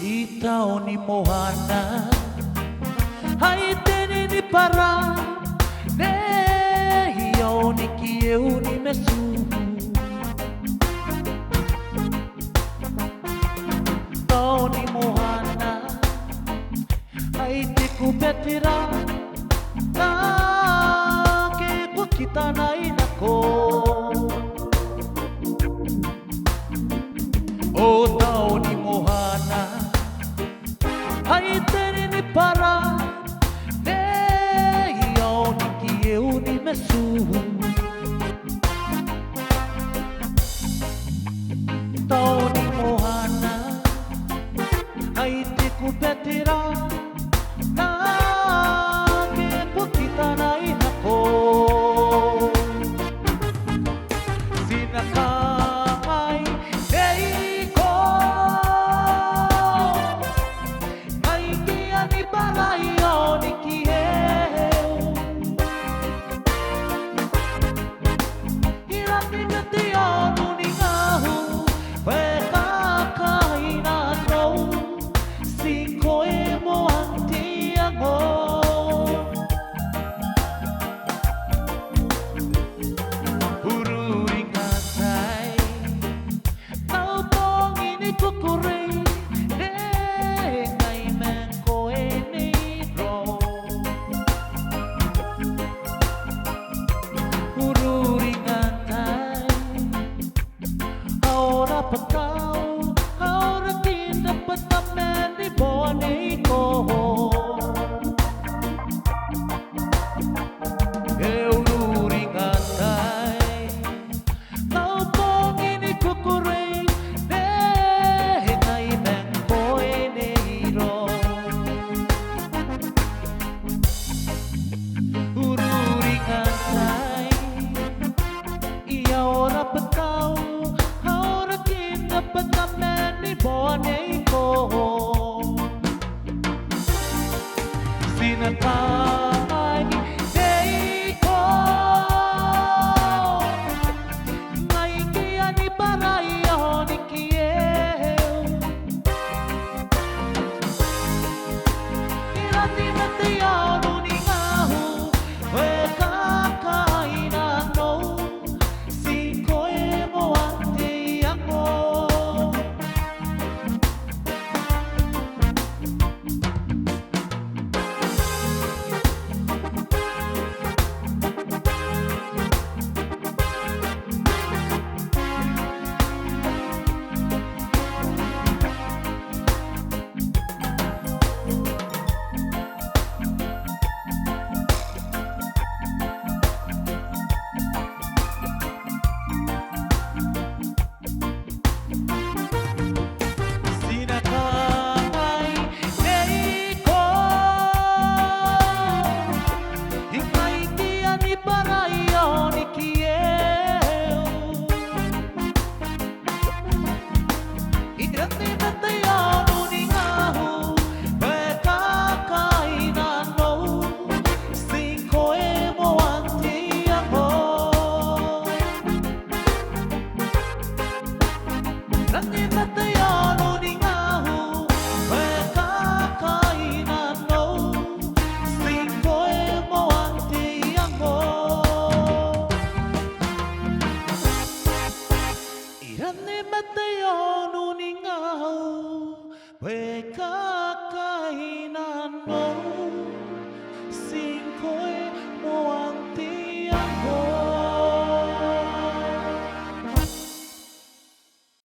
Itaw ni Mohana Hai teni ni para Ne hiyaw ni kiyew ni mesu Itaw ni Mohana Hai tiku betira Na kepo kita na inako O tao ni Mohana Hai teni ni para Ne hiyaw ni kiyew ni mesu Tao ni Mohana Hai tiku betira Na kepo kita na inako Sinakay Neiko Ngay kia ni balayo ni kiyew Hirap ni katiyo nuningahu Pweka kainano Singko emo ang tiyango Hururing atay Naupong inikukuray Ngay men ko eniro Hururing atay Ahora patao Ahora din dapat namin ibonay ko Hururing atay Naupong inikukuray Ngay men ko eniro Hururing atay Ahora patao Ahora din dapat namin ibonay ko Sinakay Neiko Ngay kia ni balayo ni kiyew Hirati matiyo nuningahu Weka kainano Singko emo ang tiyango Sinakay Neiko Ngay kia ni balayo ni kiyew Hirati matiyo nuningahu Pweka kainano Singko emo ang tiyango Hirati matiyo nuningahu Pweka kainano Singko emo ang tiyango Hirati matiyo nuningahu Pweka